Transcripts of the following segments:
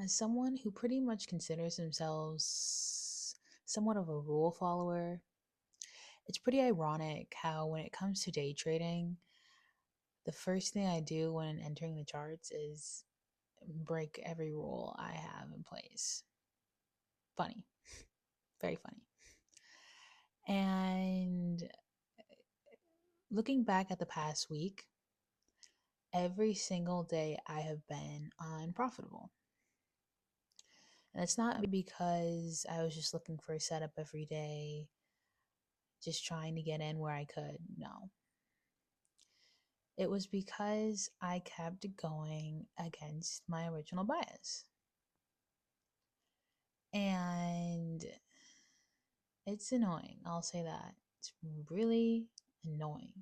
As someone who pretty much considers themselves somewhat of a rule follower, it's pretty ironic how when it comes to day trading, the first thing I do when entering the charts is break every rule I have in place. Funny, very funny. And looking back at the past week, every single day I have been unprofitable. And it's not because I was just looking for a setup every day, just trying to get in where I could. No. It was because I kept going against my original bias. And it's annoying. I'll say that. It's really annoying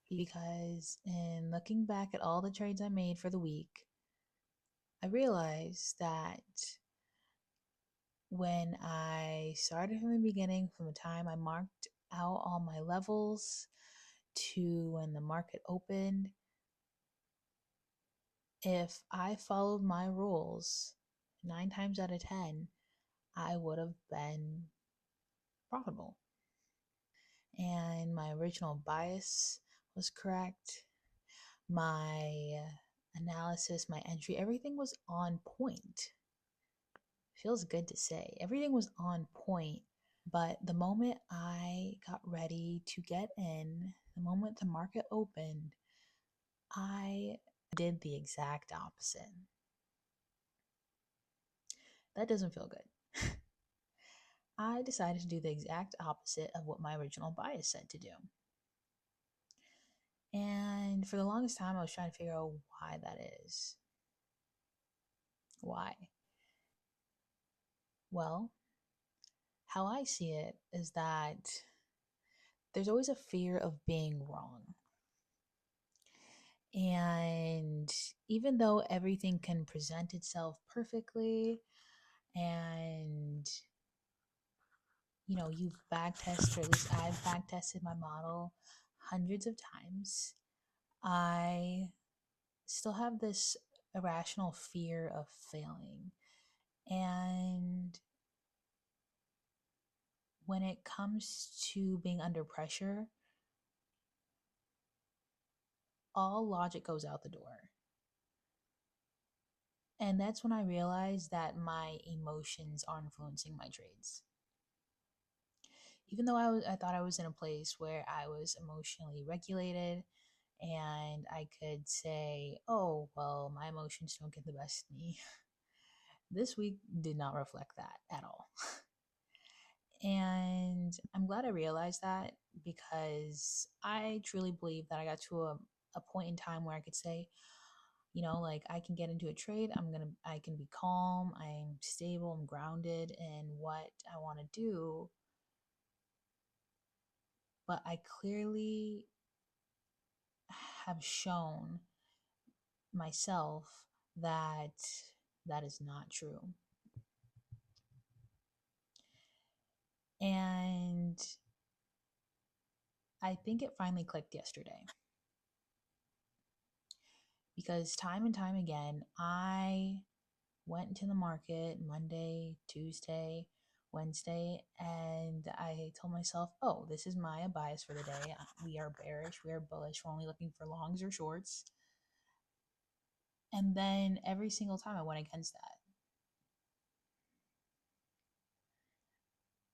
because in looking back at all the trades I made for the week, I realized that when I started from the beginning, from the time I marked out all my levels to when the market opened, if I followed my rules 9 times out of 10, I would have been profitable. And my original bias was correct. My analysis, my entry, everything was on point. Feels good to say. Everything was on point. But the moment I got ready to get in, the moment the market opened, I did the exact opposite. That doesn't feel good. I decided to do the exact opposite of what my original bias said to do. And for the longest time, I was trying to figure out why that is. Why? Well, how I see it is that there's always a fear of being wrong. And even though everything can present itself perfectly and you've back tested, or at least I've back tested my model hundreds of times, I still have this irrational fear of failing. And when it comes to being under pressure, all logic goes out the door. And that's when I realized that my emotions are influencing my trades. Even though I thought I was in a place where I was emotionally regulated and I could say, oh, well, my emotions don't get the best of me. This week did not reflect that at all. And I'm glad I realized that because I truly believe that I got to a point in time where I could say, like I can get into a trade. I can be calm. I'm stable. I'm grounded in what I want to do. But I clearly have shown myself that that is not true. And I think it finally clicked yesterday. Because time and time again, I went into the market Monday, Tuesday, Wednesday, and I told myself, oh, this is my bias for the day. We are bearish, we are bullish, we're only looking for longs or shorts. And then every single time I went against that.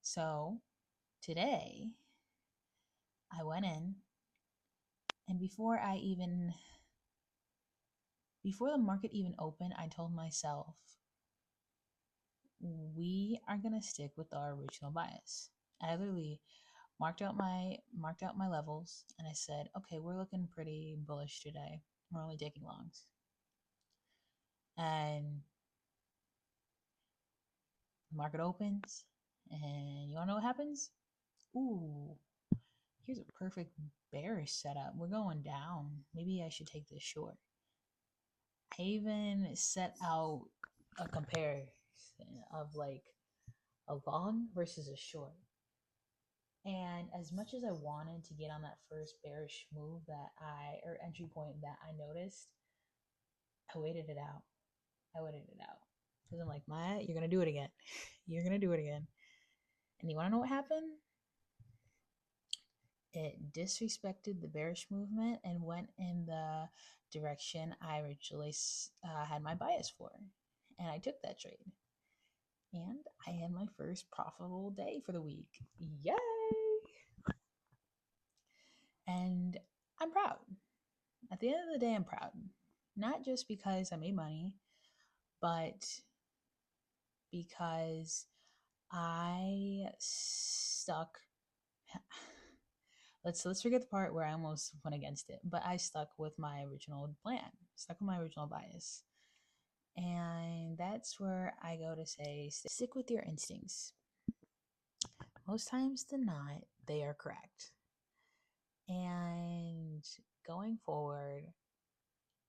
So today, I went in, and before the market even opened, I told myself, we are gonna stick with our original bias. I literally marked out my levels, and I said, okay, we're looking pretty bullish today. We're only taking longs. And the market opens, and you wanna know what happens? Ooh, here's a perfect bearish setup. We're going down. Maybe I should take this short. I even set out a comparison of like a long versus a short. And as much as I wanted to get on that first bearish move or entry point that I noticed, I waited it out. I waited it out. Because I'm like, Maya, you're going to do it again. You're going to do it again. And you want to know what happened? It disrespected the bearish movement and went in the direction I originally had my bias for. And I took that trade. And I had my first profitable day for the week. Yay! And I'm proud. At the end of the day, I'm proud. Not just because I made money, but because I stuck. Let's forget the part where I almost went against it, but I stuck with my original plan, stuck with my original bias. And that's where I go to say stick with your instincts. Most times than not, they are correct. And going forward,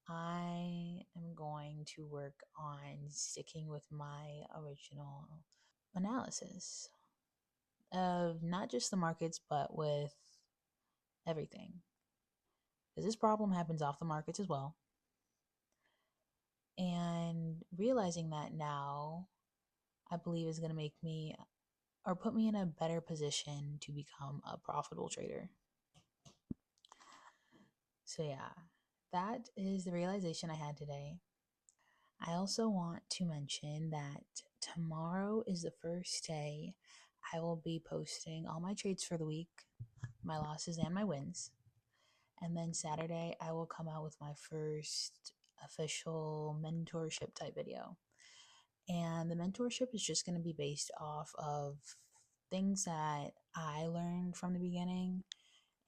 I am going to work on sticking with my original analysis of not just the markets, but with everything. Because this problem happens off the markets as well. And realizing that now, I believe is going to make me or put me in a better position to become a profitable trader. So, yeah, that is the realization I had today. I also want to mention that tomorrow is the first day I will be posting all my trades for the week, my losses and my wins. And then Saturday, I will come out with my first official mentorship type video. And the mentorship is just going to be based off of things that I learned from the beginning.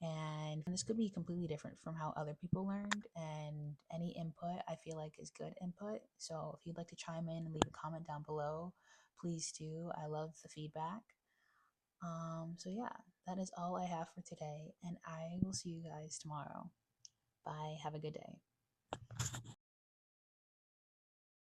And this could be completely different from how other people learned. And any input I feel like is good input. So if you'd like to chime in and leave a comment down below, please do. I love the feedback. So yeah, that is all I have for today. And I will see you guys tomorrow. Bye. Have a good day.